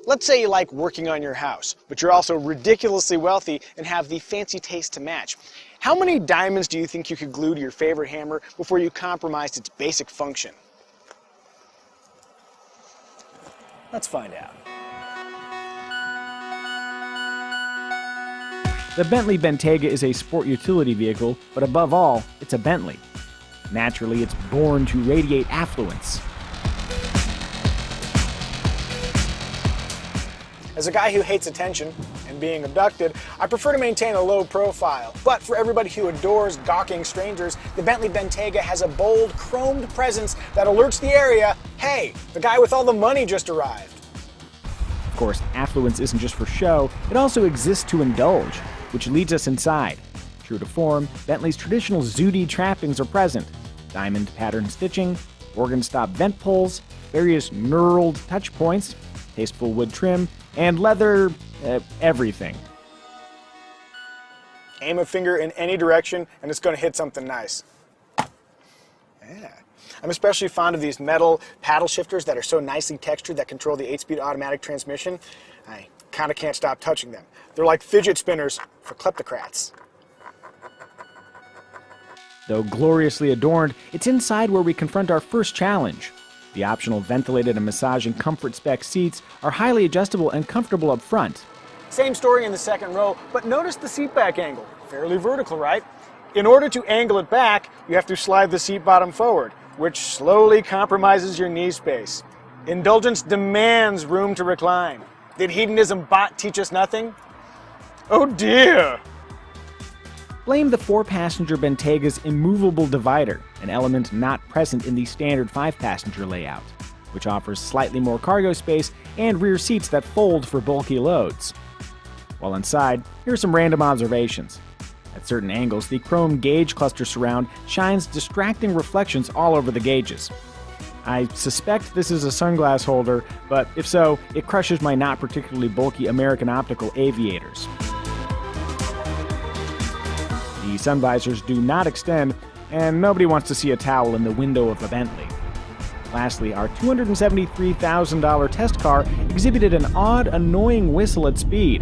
Let's say you like working on your house, but you're also ridiculously wealthy and have the fancy taste to match. How many diamonds do you think you could glue to your favorite hammer before you compromised its basic function? Let's find out. The Bentley Bentayga is a sport utility vehicle, but above all, it's a Bentley. Naturally, it's born to radiate affluence. As a guy who hates attention and being abducted, I prefer to maintain a low profile. But for everybody who adores gawking strangers, the Bentley Bentayga has a bold, chromed presence that alerts the area, hey, the guy with all the money just arrived. Of course, affluence isn't just for show, it also exists to indulge, which leads us inside. True to form, Bentley's traditional Zudi trappings are present. Diamond pattern stitching, organ-stop vent poles, various knurled touch points, tasteful wood trim, and leather, everything. Aim a finger in any direction and it's going to hit something nice. Yeah. I'm especially fond of these metal paddle shifters that are so nicely textured that control the 8-speed automatic transmission. I kind of can't stop touching them. They're like fidget spinners for kleptocrats. Though gloriously adorned, it's inside where we confront our first challenge. The optional ventilated and massaging comfort spec seats are highly adjustable and comfortable up front. Same story in the second row, but notice the seat back angle. Fairly vertical, right? In order to angle it back, you have to slide the seat bottom forward, which slowly compromises your knee space. Indulgence demands room to recline. Did hedonism bot teach us nothing? Oh dear! Blame the 4-passenger Bentayga's immovable divider, an element not present in the standard 5-passenger layout, which offers slightly more cargo space and rear seats that fold for bulky loads. While inside, here are some random observations. At certain angles, the chrome gauge cluster surround shines distracting reflections all over the gauges. I suspect this is a sunglass holder, but if so, it crushes my not particularly bulky American Optical aviators. The sun visors do not extend, and nobody wants to see a towel in the window of a Bentley. Lastly, our $273,000 test car exhibited an odd, annoying whistle at speed.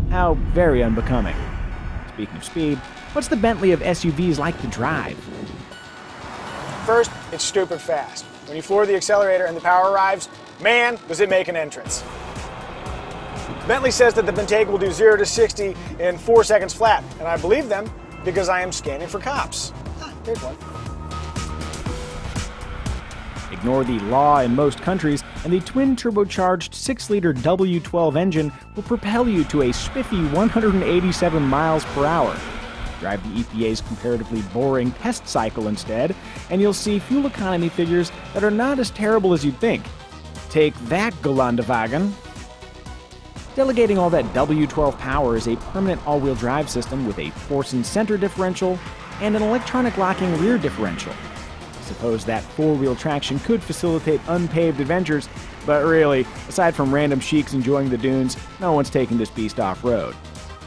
How very unbecoming. Speaking of speed, what's the Bentley of SUVs like to drive? First, it's stupid fast. When you floor the accelerator and the power arrives, man, does it make an entrance. Bentley says that the Bentayga will do 0 to 60 in 4 seconds flat, and I believe them because I am scanning for cops. There's one. Ignore the law in most countries, and the twin-turbocharged 6-liter W12 engine will propel you to a spiffy 187 miles per hour. Drive the EPA's comparatively boring test cycle instead, and you'll see fuel economy figures that are not as terrible as you'd think. Take that, Gelandewagen. Delegating all that W12 power is a permanent all-wheel drive system with a force and center differential and an electronic locking rear differential. Suppose that four-wheel traction could facilitate unpaved adventures, but really, aside from random sheiks enjoying the dunes, no one's taking this beast off-road.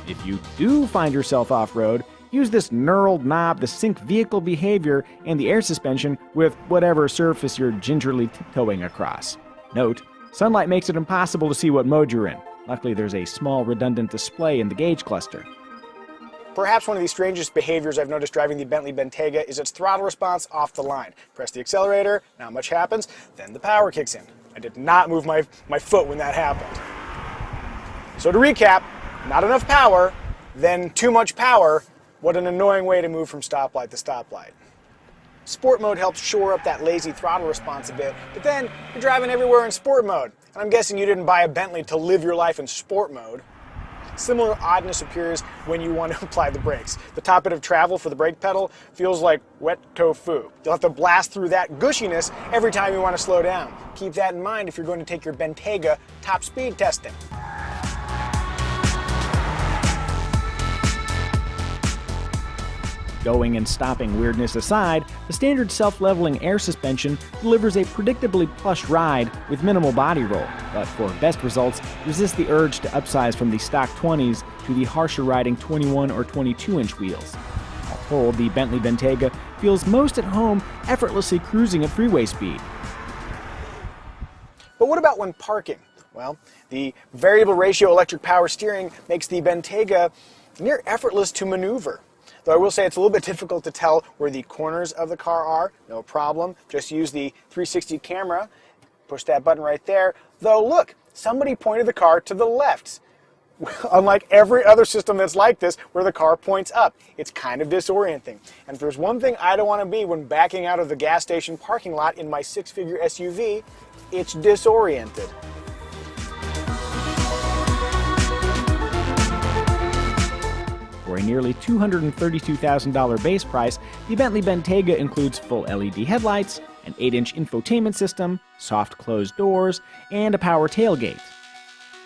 If you do find yourself off-road, use this knurled knob to sync vehicle behavior and the air suspension with whatever surface you're gingerly tiptoeing across. Note, sunlight makes it impossible to see what mode you're in. Luckily, there's a small redundant display in the gauge cluster. Perhaps one of the strangest behaviors I've noticed driving the Bentley Bentayga is its throttle response off the line. Press the accelerator, not much happens, then the power kicks in. I did not move my foot when that happened. So to recap, not enough power, then too much power. What an annoying way to move from stoplight to stoplight. Sport mode helps shore up that lazy throttle response a bit, but then you're driving everywhere in sport mode. And I'm guessing you didn't buy a Bentley to live your life in sport mode. Similar oddness appears when you want to apply the brakes. The top bit of travel for the brake pedal feels like wet tofu. You'll have to blast through that gushiness every time you want to slow down. Keep that in mind if you're going to take your Bentayga top speed testing. Going and stopping weirdness aside, the standard self-leveling air suspension delivers a predictably plush ride with minimal body roll, but for best results, resist the urge to upsize from the stock 20s to the harsher riding 21 or 22-inch wheels. told, the Bentley Bentayga feels most at home effortlessly cruising at freeway speed. But what about when parking? Well, the variable ratio electric power steering makes the Bentayga near effortless to maneuver. Though I will say it's a little bit difficult to tell where the corners of the car are. No problem. Just use the 360 camera. Push that button right there. Though look, somebody pointed the car to the left. Unlike every other system that's like this, where the car points up. It's kind of disorienting. And if there's one thing I don't want to be when backing out of the gas station parking lot in my six-figure SUV, it's disoriented. For a nearly $232,000 base price, the Bentley Bentayga includes full LED headlights, an 8-inch infotainment system, soft closed doors, and a power tailgate.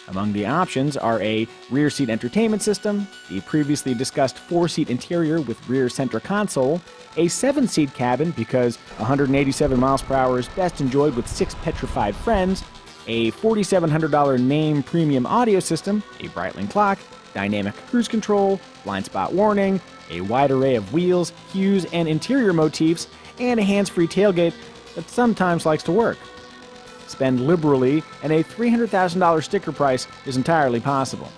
Among the options are a rear seat entertainment system, the previously discussed 4-seat interior with rear center console, a 7-seat cabin because 187 miles per hour is best enjoyed with 6 petrified friends, a $4,700 name premium audio system, a Breitling clock, dynamic cruise control, blind spot warning, a wide array of wheels, hues, and interior motifs, and a hands-free tailgate that sometimes likes to work. Spend liberally, and a $300,000 sticker price is entirely possible.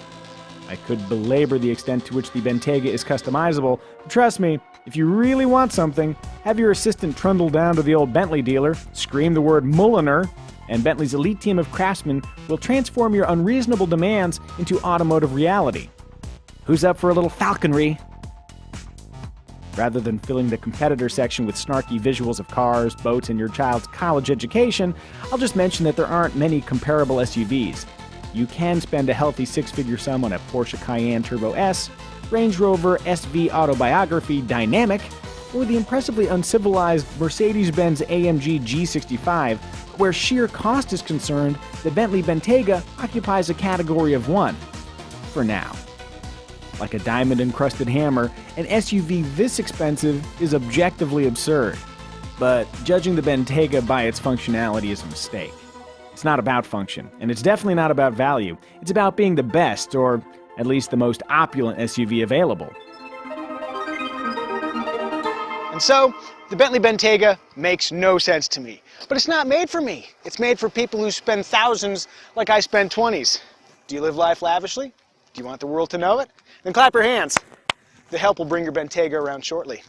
I could belabor the extent to which the Bentayga is customizable, but trust me, if you really want something, have your assistant trundle down to the old Bentley dealer, scream the word Mulliner, and Bentley's elite team of craftsmen will transform your unreasonable demands into automotive reality. Who's up for a little falconry? Rather than filling the competitor section with snarky visuals of cars, boats, and your child's college education, I'll just mention that there aren't many comparable SUVs. You can spend a healthy six-figure sum on a Porsche Cayenne Turbo S, Range Rover SV Autobiography Dynamic, or the impressively uncivilized Mercedes-Benz AMG G65. Where sheer cost is concerned, the Bentley Bentayga occupies a category of one. For now. Like a diamond-encrusted hammer, an SUV this expensive is objectively absurd. But judging the Bentayga by its functionality is a mistake. It's not about function, and it's definitely not about value. It's about being the best, or at least the most opulent SUV available. And so, the Bentley Bentayga makes no sense to me. But it's not made for me. It's made for people who spend thousands like I spend 20s. Do you live life lavishly? Do you want the world to know it? Then clap your hands. The help will bring your Bentayga around shortly.